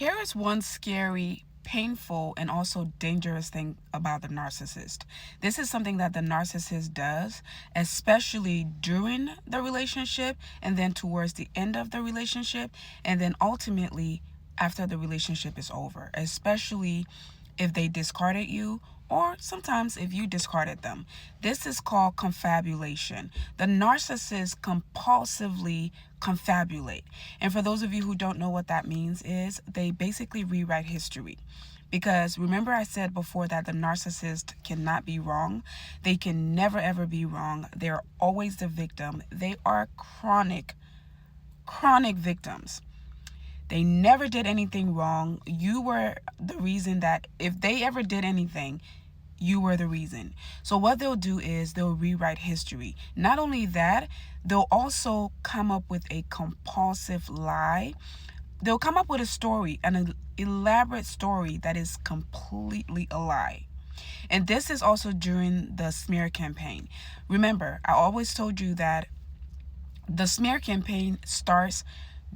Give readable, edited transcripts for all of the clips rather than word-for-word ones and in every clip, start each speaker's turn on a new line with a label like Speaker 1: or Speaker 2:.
Speaker 1: Here is one scary, painful, and also dangerous thing about the narcissist. This is something that the narcissist does, especially during the relationship and then towards the end of the relationship, and then ultimately after the relationship is over, especially if they discarded you or sometimes if you discarded them. This is called confabulation. The narcissist compulsively confabulate. And for those of you who don't know what that means, is they basically rewrite history. Because remember, I said before that the narcissist cannot be wrong. They can never ever be wrong. They're always the victim. They are chronic victims. They never did anything wrong. You were the reason that if they ever did anything, you were the reason. So what they'll do is they'll rewrite history. Not only that, they'll also come up with a compulsive lie. They'll come up with a story, an elaborate story that is completely a lie. And this is also during the smear campaign. Remember, I always told you that the smear campaign starts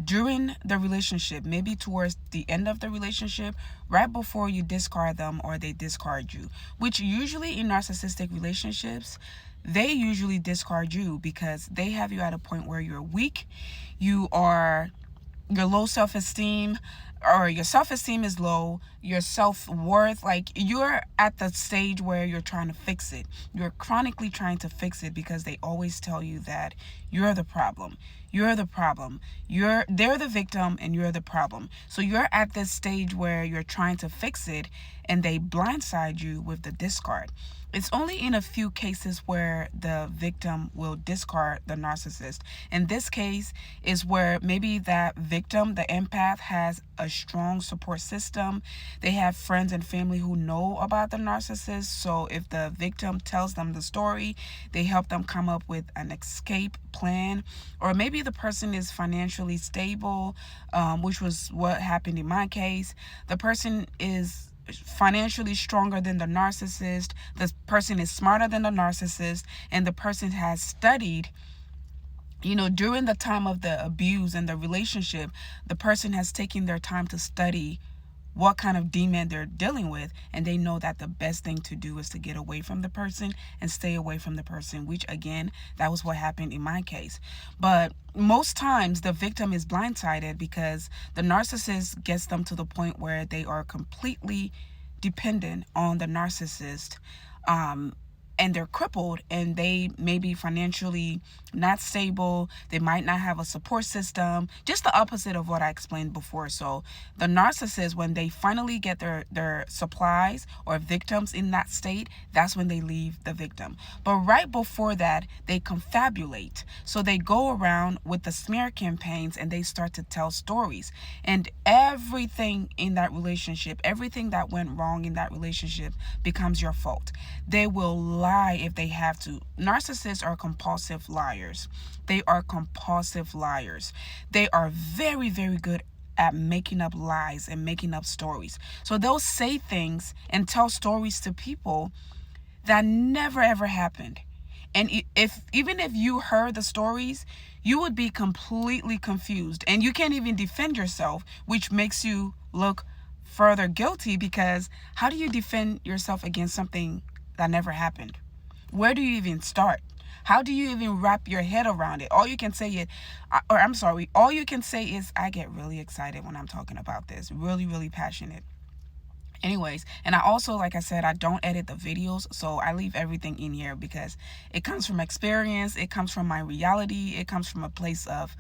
Speaker 1: during the relationship, maybe towards the end of the relationship, right before you discard them or they discard you, which usually in narcissistic relationships, they usually discard you because they have you at a point where you're weak, you're low self-esteem, or your self-esteem is low, your self-worth, like you're at the stage where you're trying to fix it. You're chronically trying to fix it because they always tell you that you're the problem. You're the problem. They're the victim and you're the problem. So you're at this stage where you're trying to fix it and they blindside you with the discard. It's only in a few cases where the victim will discard the narcissist. In this case is where maybe that victim, the empath, has a strong support system. They have friends and family who know about the narcissist. So if the victim tells them the story, they help them come up with an escape plan. Or maybe the person is financially stable, which was what happened in my case. The person is financially stronger than the narcissist. The person is smarter than the narcissist, and the person has studied, during the time of the abuse and the relationship, the person has taken their time to study what kind of demon they're dealing with, and they know that the best thing to do is to get away from the person and stay away from the person, which again, that was what happened in my case. But most times the victim is blindsided because the narcissist gets them to the point where they are completely dependent on the narcissist, and they're crippled and they may be financially not stable. They might not have a support system, just the opposite of what I explained before. So the narcissist, when they finally get their supplies or victims in that state, that's when they leave the victim. But right before that, they confabulate. So they go around with the smear campaigns and they start to tell stories. And everything in that relationship, everything that went wrong in that relationship becomes your fault. They will lie if they have to. Narcissists are compulsive liars. They are compulsive liars. They are very, very good at making up lies and making up stories. So they'll say things and tell stories to people that never ever happened. And even if you heard the stories, you would be completely confused and you can't even defend yourself, which makes you look further guilty, because how do you defend yourself against something that never happened? Where do you even start? How do you even wrap your head around it? All you can say is, I get really excited when I'm talking about this. Really, really passionate. Anyways, and I also, like I said, I don't edit the videos, so I leave everything in here because it comes from experience, it comes from my reality, it comes from a place of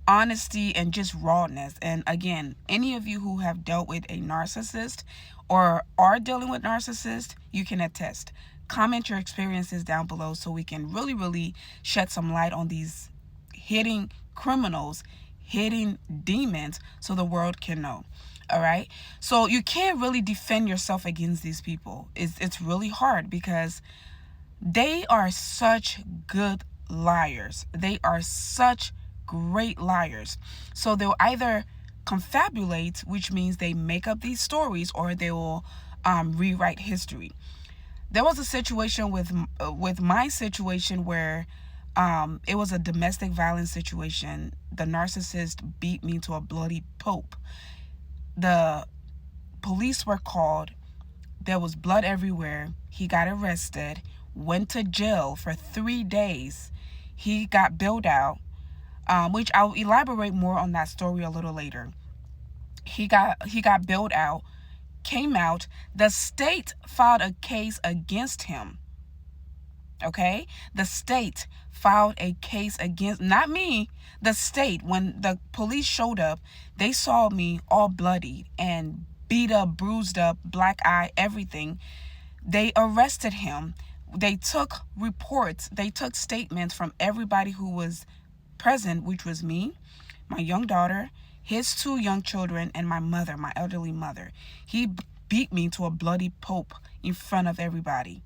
Speaker 1: honesty and just rawness. And again, any of you who have dealt with a narcissist or are dealing with narcissists, you can attest. Comment your experiences down below so we can really, really shed some light on these hidden criminals, hidden demons, so the world can know. All right. So you can't really defend yourself against these people. It's really hard because they are such good liars. They are such great liars. So they'll either confabulate, which means they make up these stories, or they will rewrite history. There was a situation with my situation where it was a domestic violence situation. The narcissist beat me to a bloody pulp. The police were called. There was blood everywhere. He got arrested, went to jail for 3 days. He got bailed out, which I'll elaborate more on that story a little later. He got bailed out, came out. The state filed a case against him. Okay? The state filed a case against, not me, the state. When the police showed up, they saw me all bloodied and beat up, bruised up, black eye, everything. They arrested him. They took reports. They took statements from everybody who was present, which was me, my young daughter, his 2 young children, and my mother, my elderly mother. He beat me to a bloody pulp in front of everybody.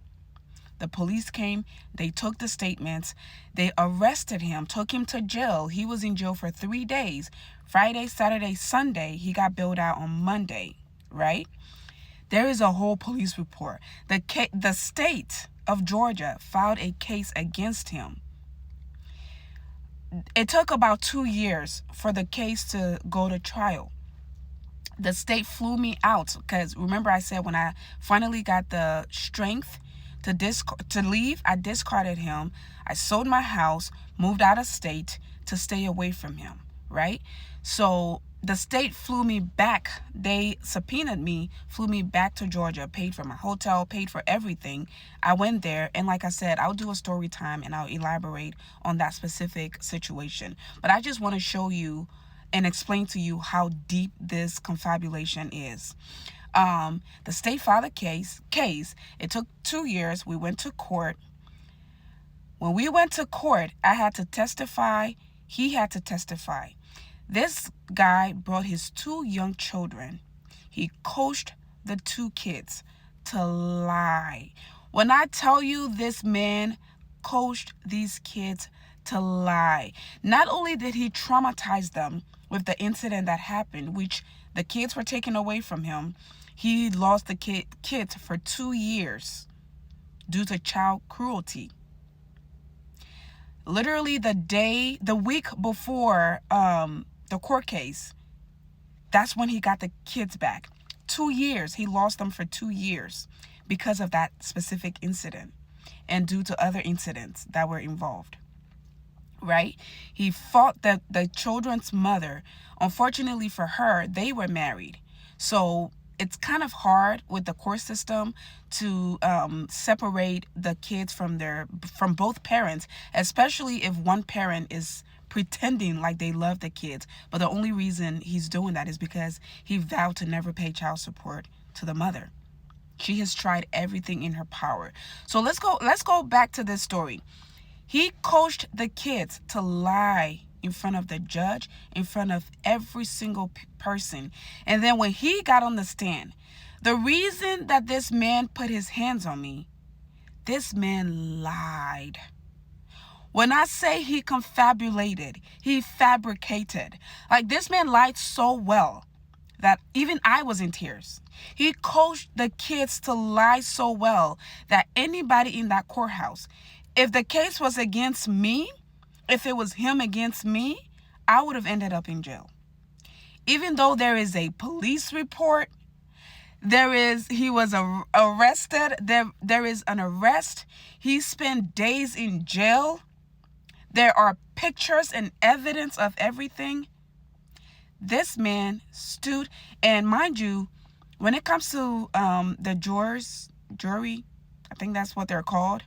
Speaker 1: The police came, they took the statements, they arrested him, took him to jail. He was in jail for 3 days. Friday, Saturday, Sunday, he got bailed out on Monday, right? There is a whole police report. The state of Georgia filed a case against him. It took about 2 years for the case to go to trial. The state flew me out because remember I said when I finally got the strength to leave, I discarded him. I sold my house, moved out of state to stay away from him, right? So the state flew me back. They subpoenaed me, flew me back to Georgia, paid for my hotel, paid for everything. I went there, and like I said, I'll do a story time and I'll elaborate on that specific situation. But I just want to show you and explain to you how deep this confabulation is. The state filed a case. It took 2 years. We went to court. When we went to court, I had to testify. He had to testify. This guy brought his 2 young children. He coached the 2 kids to lie. When I tell you this man coached these kids to lie, not only did he traumatize them with the incident that happened, which the kids were taken away from him, he lost the kids for 2 years due to child cruelty. Literally the week before the court case, that's when he got the kids back. 2 years. He lost them for 2 years because of that specific incident and due to other incidents that were involved. Right? He fought the children's mother. Unfortunately for her, they were married. So it's kind of hard with the court system to separate the kids from both parents, especially if one parent is pretending like they love the kids, but the only reason he's doing that is because he vowed to never pay child support to the mother. She has tried everything in her power. So let's go back to this story. He coached the kids to lie in front of the judge, in front of every single person. And then when he got on the stand, the reason that this man put his hands on me, this man lied. When I say he confabulated, he fabricated. Like, this man lied so well that even I was in tears. He coached the kids to lie so well that anybody in that courthouse, if the case was against me, if it was him against me, I would have ended up in jail. Even though there is a police report, he was arrested, there is an arrest, he spent days in jail, there are pictures and evidence of everything. This man stood, and mind you, when it comes to the jury, I think that's what they're called,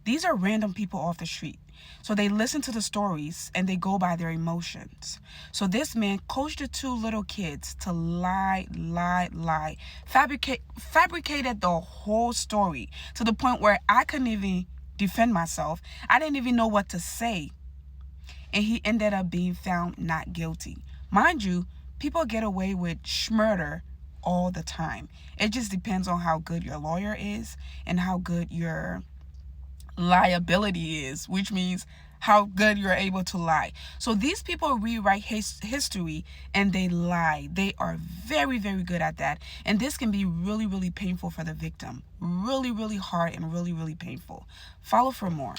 Speaker 1: these are random people off the street. So they listen to the stories and they go by their emotions. So this man coached the 2 little kids to lie, fabricated the whole story to the point where I couldn't even defend myself. I didn't even know what to say. And he ended up being found not guilty. Mind you, people get away with murder all the time. It just depends on how good your lawyer is and how good your liability is, which means how good you're able to lie. So these people rewrite history and they lie. They are very, very good at that. And this can be really, really painful for the victim. Really, really hard and really, really painful. Follow for more.